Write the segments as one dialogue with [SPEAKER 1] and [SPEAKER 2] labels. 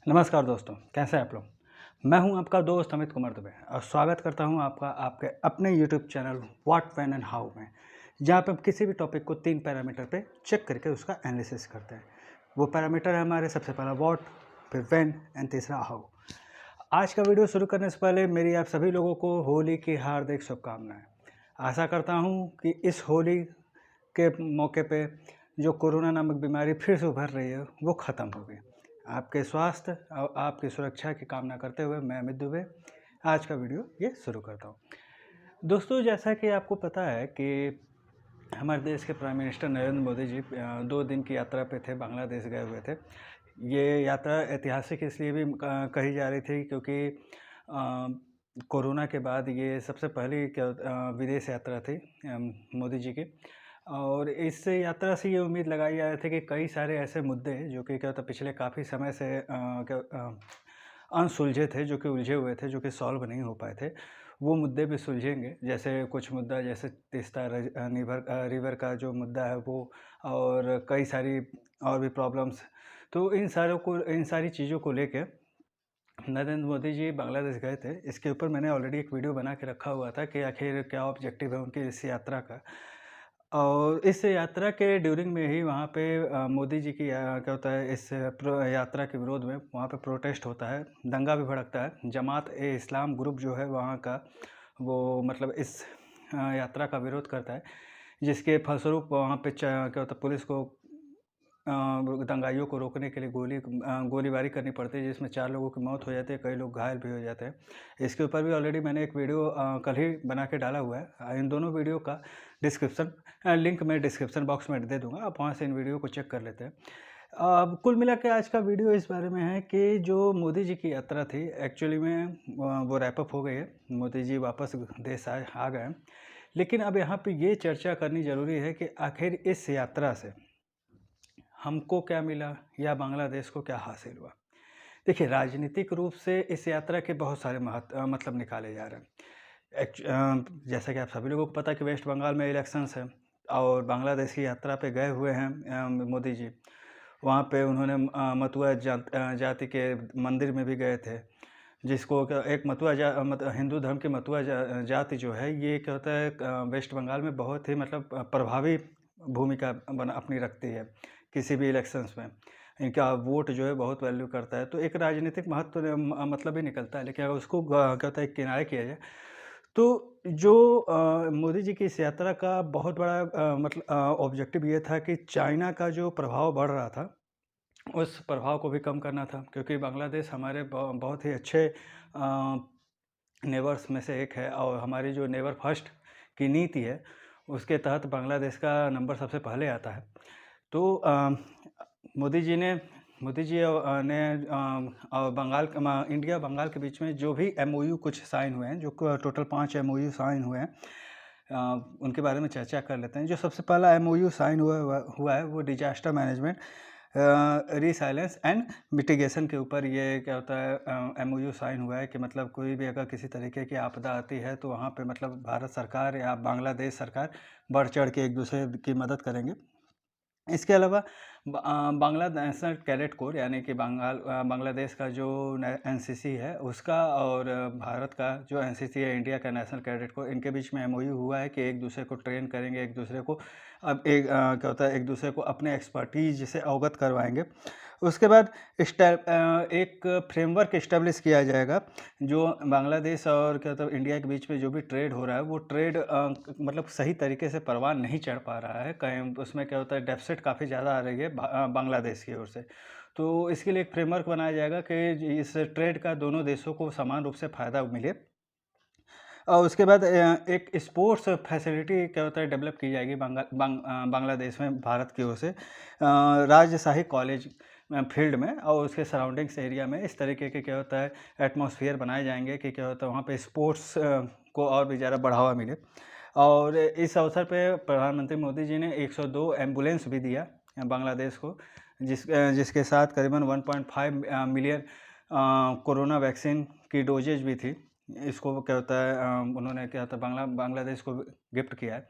[SPEAKER 1] नमस्कार दोस्तों, कैसे हैं आप लोग? मैं हूं आपका दोस्त अमित कुमार दुबे और स्वागत करता हूं आपका आपके अपने YouTube channel what when and how में, जहां पे हम किसी भी टॉपिक को 3 पैरामीटर पे चेक करके उसका एनालिसिस करते हैं। वो पैरामीटर है हमारे सबसे पहला व्हाट, फिर व्हेन एंड तीसरा हाउ। आज का वीडियो शुरू करने से पहले मेरी आप सभी लोगों को होली की हार्दिक शुभकामनाएँ। आशा करता हूं कि इस होली के मौके पे जो कोरोना नामक बीमारी फिर से उभर रही है वो ख़त्म हो गई। आपके स्वास्थ्य और आपकी सुरक्षा की कामना करते हुए मैं अमित दुबे आज का वीडियो ये शुरू करता हूँ। दोस्तों, जैसा कि आपको पता है कि हमारे देश के प्राइम मिनिस्टर नरेंद्र मोदी जी 2 दिन की यात्रा पे थे, बांग्लादेश गए हुए थे। ये यात्रा ऐतिहासिक इसलिए भी कही जा रही थी क्योंकि कोरोना के बाद ये सबसे पहली विदेश यात्रा थी मोदी जी की। और इस यात्रा से ये उम्मीद लगाई जा रही थी कि कई सारे ऐसे मुद्दे जो कि क्या होता पिछले काफ़ी समय से अनसुलझे थे, जो कि उलझे हुए थे, जो कि सॉल्व नहीं हो पाए थे, वो मुद्दे भी सुलझेंगे। जैसे कुछ मुद्दा जैसे तीस्ता रिवर का जो मुद्दा है वो, और कई सारी और भी प्रॉब्लम्स। तो इन सारी चीज़ों को लेके नरेंद्र मोदी जी बांग्लादेश गए थे। इसके ऊपर मैंने ऑलरेडी एक वीडियो बना के रखा हुआ था कि आखिर क्या ऑब्जेक्टिव है उनकी इस यात्रा का। और इस यात्रा के ड्यूरिंग में ही वहाँ पे मोदी जी की क्या होता है इस यात्रा के विरोध में वहाँ पे प्रोटेस्ट होता है, दंगा भी भड़कता है। जमात-ए-इस्लाम ग्रुप जो है वहाँ का, वो मतलब इस यात्रा का विरोध करता है, जिसके फलस्वरूप वहाँ पे क्या होता है पुलिस को दंगाइयों को रोकने के लिए गोलीबारी करनी पड़ती है, जिसमें 4 लोगों की मौत हो जाती है, कई लोग घायल भी हो जाते हैं। इसके ऊपर भी ऑलरेडी मैंने एक वीडियो कल ही बना के डाला हुआ है। इन दोनों वीडियो का लिंक मैं डिस्क्रिप्शन बॉक्स में दे दूँगा, आप वहाँ से इन वीडियो को चेक कर लेते हैं। कुल मिला के आज का वीडियो इस बारे में है कि जो मोदी जी की यात्रा थी एक्चुअली में वो रैप अप हो गई है। मोदी जी वापस देश आ गए हैं। लेकिन अब यहाँ पे ये चर्चा करनी ज़रूरी है कि आखिर इस यात्रा से हमको क्या मिला या बांग्लादेश को क्या हासिल हुआ। देखिए, राजनीतिक रूप से इस यात्रा के बहुत सारे मतलब निकाले जा रहे हैं। जैसा कि आप सभी लोगों को पता है कि वेस्ट बंगाल में इलेक्शंस हैं और बांग्लादेश की यात्रा पे गए हुए हैं मोदी जी। वहाँ पे उन्होंने मतुआ जाति के मंदिर में भी गए थे, जिसको एक हिंदू धर्म की जाति जो है, ये क्या होता है वेस्ट बंगाल में बहुत ही मतलब प्रभावी भूमिका अपनी रखती है किसी भी इलेक्शंस में। इनका वोट जो है बहुत वैल्यू करता है, तो एक राजनीतिक महत्व मतलब भी निकलता है। लेकिन अगर उसको क्या होता है किनारे किया जाए, तो जो मोदी जी की इस यात्रा का बहुत बड़ा मतलब ऑब्जेक्टिव ये था कि चाइना का जो प्रभाव बढ़ रहा था, उस प्रभाव को भी कम करना था, क्योंकि बांग्लादेश हमारे बहुत ही अच्छे नेबर्स में से एक है और हमारी जो नेबर फर्स्ट की नीति है, उसके तहत बांग्लादेश का नंबर सबसे पहले आता है। तो मोदी जी ने इंडिया बंगाल के बीच में जो भी एमओयू कुछ साइन हुए हैं, जो टोटल 5 एमओयू साइन हुए हैं, उनके बारे में चर्चा कर लेते हैं। जो सबसे पहला एमओयू साइन हुआ है वो डिजास्टर मैनेजमेंट रीसाइलेंस एंड मिटिगेशन के ऊपर ये क्या होता है एमओयू साइन हुआ है कि मतलब कोई भी अगर किसी तरीके की आपदा आती है तो वहाँ पे मतलब भारत सरकार या बांग्लादेश सरकार बढ़ चढ़ के एक दूसरे की मदद करेंगे। इसके अलावा बांग्ला नेशनल कैडेट कोर यानी कि बांग्लादेश का जो एनसीसी है उसका, और भारत का जो एनसीसी है इंडिया का नेशनल कैडेट कोर, इनके बीच में एमओयू हुआ है कि एक दूसरे को ट्रेन करेंगे, एक दूसरे को क्या होता है एक दूसरे को अपने एक्सपर्टीज से अवगत करवाएंगे। उसके बाद एक फ्रेमवर्क इस्टेब्लिश किया जाएगा, जो बांग्लादेश और क्या होता है इंडिया के बीच में जो भी ट्रेड हो रहा है वो ट्रेड मतलब सही तरीके से परवान नहीं चढ़ पा रहा है। कहीं उसमें क्या होता है डेफिसिट काफ़ी ज़्यादा आ रही है बांग्लादेश की ओर से। तो इसके लिए एक फ्रेमवर्क बनाया जाएगा कि इस ट्रेड का दोनों देशों को समान रूप से फ़ायदा मिले। और उसके बाद एक स्पोर्ट्स फैसिलिटी क्या होता है डेवलप की जाएगी बांग्लादेश में भारत की ओर से, राजशाही कॉलेज फील्ड में और उसके सराउंडिंग्स एरिया में इस तरीके के क्या होता है एटमॉस्फेयर बनाए जाएंगे कि क्या होता है वहाँ पे स्पोर्ट्स को और भी ज़्यादा बढ़ावा मिले। और इस अवसर पे प्रधानमंत्री मोदी जी ने 102 एम्बुलेंस भी दिया बांग्लादेश को, जिसके साथ करीबन 1.5 मिलियन कोरोना वैक्सीन की डोजेज भी थी। इसको क्या होता है उन्होंने क्या होता है बांग्लादेश को गिफ्ट किया है।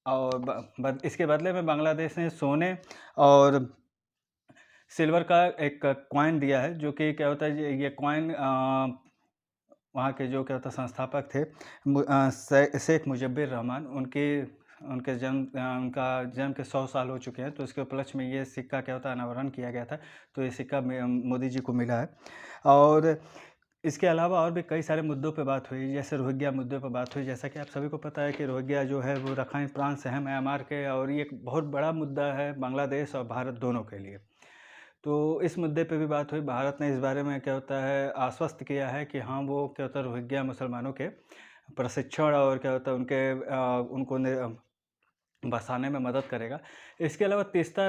[SPEAKER 1] और इसके बदले में बांग्लादेश ने सोने और सिल्वर का एक कॉइन दिया है, जो कि क्या होता है, ये कॉइन वहाँ के जो क्या होता है संस्थापक थे, शेख मुजब्बिर रहमान, उनका जन्म के 100 साल हो चुके हैं, तो उसके उपलक्ष्य में ये सिक्का क्या होता है अनावरण किया गया था। तो ये सिक्का मोदी जी को मिला है। और इसके अलावा और भी कई सारे मुद्दों पे बात हुई, जैसे रोहिंग्या मुद्दे पे बात हुई। जैसा कि आप सभी को पता है कि रोहिंग्या जो है वो रखाइन प्रांत से है म्यांमार के, और ये एक बहुत बड़ा मुद्दा है बांग्लादेश और भारत दोनों के लिए। तो इस मुद्दे पे भी बात हुई। भारत ने इस बारे में क्या होता है आश्वस्त किया है कि हाँ, वो क्या होता है रोहिंग्या मुसलमानों के प्रशिक्षण और क्या होता है उनको बसाने में मदद करेगा। इसके अलावा तीस्ता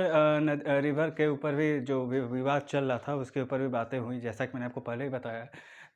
[SPEAKER 1] रिवर के ऊपर भी जो विवाद चल रहा था, उसके ऊपर भी बातें हुई, जैसा कि मैंने आपको पहले ही बताया।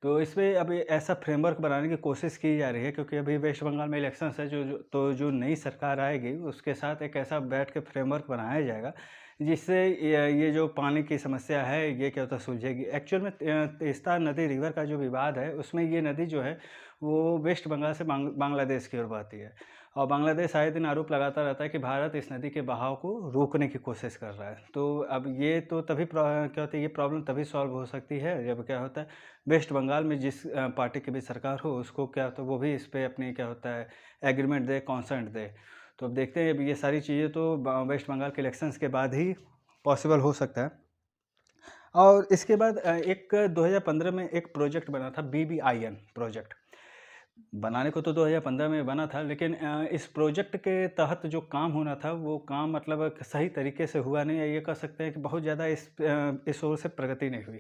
[SPEAKER 1] तो इसमें अभी ऐसा फ्रेमवर्क बनाने की कोशिश की जा रही है, क्योंकि अभी वेस्ट बंगाल में इलेक्शंस है, जो नई सरकार आएगी उसके साथ एक ऐसा बैठ के फ्रेमवर्क बनाया जाएगा, जिससे ये जो पानी की समस्या है ये क्या होता है सुलझेगी। एक्चुअल में तीस्ता नदी रिवर का जो विवाद है, उसमें ये नदी जो है वो वेस्ट बंगाल से बांग्लादेश की ओर बहती है, और बांग्लादेश आए दिन आरोप लगाता रहता है कि भारत इस नदी के बहाव को रोकने की कोशिश कर रहा है। तो अब ये तो तभी क्या होता है, ये प्रॉब्लम तभी सॉल्व हो सकती है जब क्या होता है वेस्ट बंगाल में जिस पार्टी की भी सरकार हो, उसको क्या होता है वो भी इस पे अपनी क्या होता है एग्रीमेंट दे, कॉन्सेंट दे। तो अब देखते हैं, अब ये सारी चीज़ें तो वेस्ट बंगाल के इलेक्शंस के बाद ही पॉसिबल हो सकता है। और इसके बाद एक 2015 में एक प्रोजेक्ट बना था, BBIN प्रोजेक्ट। बनाने को तो 2015 में बना था, लेकिन इस प्रोजेक्ट के तहत जो काम होना था, वो काम मतलब सही तरीके से हुआ नहीं, या ये कह सकते हैं कि बहुत ज़्यादा इस ओर से प्रगति नहीं हुई।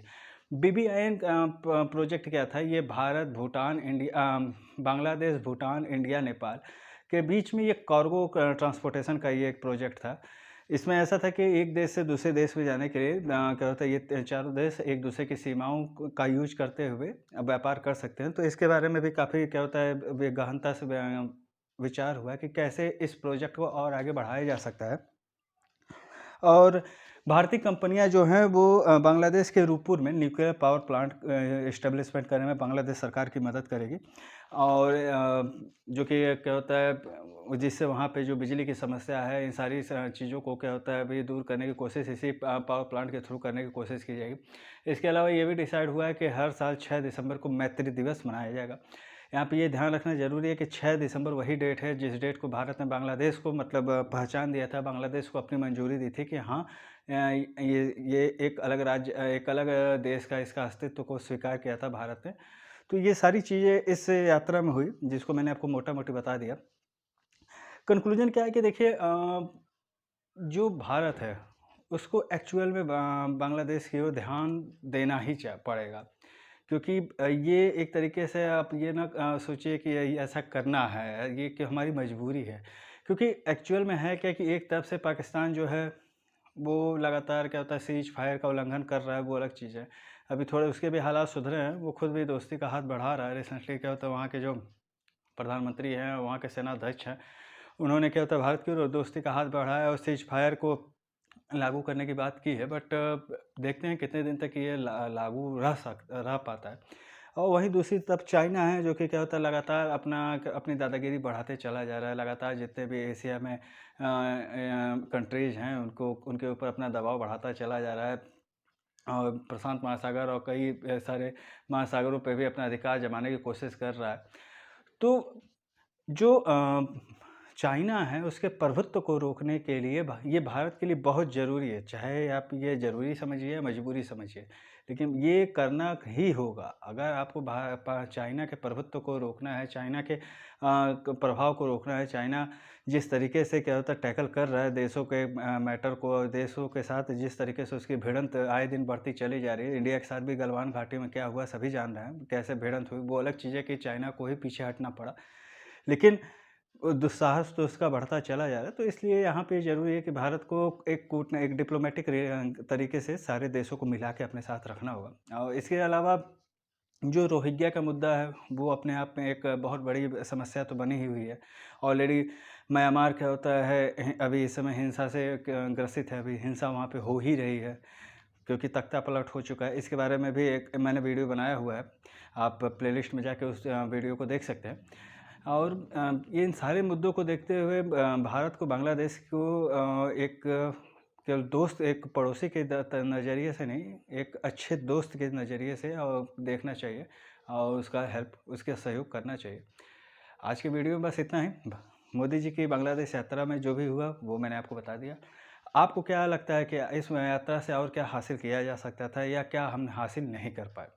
[SPEAKER 1] BBIN प्रोजेक्ट क्या था, ये भारत, भूटान, बांग्लादेश, भूटान, इंडिया, नेपाल के बीच में ये कार्गो ट्रांसपोर्टेशन का ये एक प्रोजेक्ट था। इसमें ऐसा था कि एक देश से दूसरे देश में जाने के लिए क्या होता है, ये चारों देश एक दूसरे की सीमाओं का यूज करते हुए व्यापार कर सकते हैं। तो इसके बारे में भी काफ़ी क्या होता है गहनता से विचार हुआ कि कैसे इस प्रोजेक्ट को और आगे बढ़ाया जा सकता है। और भारतीय कंपनियां जो हैं वो बांग्लादेश के रूपपुर में न्यूक्लियर पावर प्लांट इस्टेब्लिशमेंट करने में बांग्लादेश सरकार की मदद करेगी, और जो कि क्या होता है जिससे वहाँ पे जो बिजली की समस्या है, इन सारी चीज़ों को क्या होता है अभी दूर करने की कोशिश इसी पावर प्लांट के थ्रू करने की कोशिश की जाएगी। इसके अलावा ये भी डिसाइड हुआ है कि हर साल 6 दिसंबर को मैत्री दिवस मनाया जाएगा। यहाँ पे ये ध्यान रखना ज़रूरी है कि 6 दिसंबर वही डेट है जिस डेट को भारत ने बांग्लादेश को मतलब पहचान दिया था, बांग्लादेश को अपनी मंजूरी दी थी कि हाँ, ये एक अलग राज्य, एक अलग देश का इसका अस्तित्व को स्वीकार किया था भारत ने। तो ये सारी चीज़ें इस यात्रा में हुई, जिसको मैंने आपको मोटा-मोटी बता दिया। कंक्लूजन क्या है कि देखिए जो भारत है, उसको एक्चुअल में बांग्लादेश की ओर ध्यान देना ही पड़ेगा। क्योंकि ये एक तरीके से आप ये ना सोचिए कि ऐसा करना है, ये कि हमारी मजबूरी है। क्योंकि एक्चुअल में है क्या कि एक तरफ से पाकिस्तान जो है, वो लगातार क्या होता है सीज़ फायर का उल्लंघन कर रहा है, वो अलग चीज़ है। अभी थोड़े उसके भी हालात सुधरे हैं, वो खुद भी दोस्ती का हाथ बढ़ा रहा है। रिसेंटली क्या होता है वहाँ के जो प्रधानमंत्री हैं, वहाँ के सेनाध्यक्ष हैं, उन्होंने क्या होता है भारत की ओर दोस्ती का हाथ बढ़ाया और सीज़ फायर को लागू करने की बात की है, बट देखते हैं कितने दिन तक ये लागू रह पाता है। और वहीं दूसरी तरफ चाइना है, जो कि क्या होता है लगातार अपनी दादागिरी बढ़ाते चला जा रहा है। लगातार जितने भी एशिया में कंट्रीज़ हैं, उनके ऊपर अपना दबाव बढ़ाता चला जा रहा है, और प्रशांत महासागर और कई सारे महासागरों पे भी अपना अधिकार जमाने की कोशिश कर रहा है। तो जो चाइना है, उसके प्रभुत्व को रोकने के लिए ये भारत के लिए बहुत ज़रूरी है। चाहे आप ये ज़रूरी समझिए या मजबूरी समझिए, लेकिन ये करना ही होगा। अगर आपको चाइना के प्रभुत्व को रोकना है, चाइना के प्रभाव को रोकना है, चाइना जिस तरीके से क्या होता है टैकल कर रहा है देशों के मैटर को, देशों के साथ जिस तरीके से उसकी भिड़ंत आए दिन बढ़ती चली जा रही है। इंडिया के साथ भी गलवान घाटी में क्या हुआ सभी जान रहे हैं, कैसे भिड़ंत हुई। वो अलग चीज़ है कि चाइना को ही पीछे हटना पड़ा, लेकिन वो दुस्साहस तो उसका बढ़ता चला जा रहा है। तो इसलिए यहाँ पे ज़रूरी है कि भारत को एक डिप्लोमेटिक तरीके से सारे देशों को मिला के अपने साथ रखना होगा। और इसके अलावा जो रोहिंग्या का मुद्दा है, वो अपने आप में एक बहुत बड़ी समस्या तो बनी ही हुई है। ऑलरेडी म्यांमार क्या होता है अभी इस समय हिंसा से ग्रसित है, अभी हिंसा वहाँ पे हो ही रही है, क्योंकि तख्ता पलट हो चुका है। इसके बारे में भी एक मैंने वीडियो बनाया हुआ है, आप प्लेलिस्ट में जाके उस वीडियो को देख सकते हैं। और इन सारे मुद्दों को देखते हुए भारत को बांग्लादेश को एक केवल दोस्त एक पड़ोसी के नज़रिए से नहीं, एक अच्छे दोस्त के नज़रिए से और देखना चाहिए और उसका हेल्प, उसका सहयोग करना चाहिए। आज की वीडियो में बस इतना ही। मोदी जी की बांग्लादेश यात्रा में जो भी हुआ वो मैंने आपको बता दिया। आपको क्या लगता है कि इस यात्रा से और क्या हासिल किया जा सकता था या क्या हम हासिल नहीं कर पाए?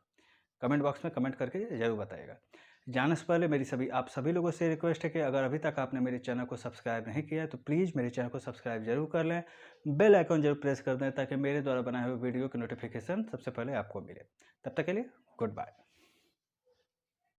[SPEAKER 1] कमेंट बॉक्स में कमेंट करके ज़रूर बताइएगा। जाने से पहले मेरी आप सभी लोगों से रिक्वेस्ट है कि अगर अभी तक आपने मेरे चैनल को सब्सक्राइब नहीं किया है तो प्लीज़ मेरे चैनल को सब्सक्राइब ज़रूर कर लें, बेल आइकन ज़रूर प्रेस कर दें ताकि मेरे द्वारा बनाए हुए वीडियो की नोटिफिकेशन सबसे पहले आपको मिले। तब तक के लिए गुड बाय।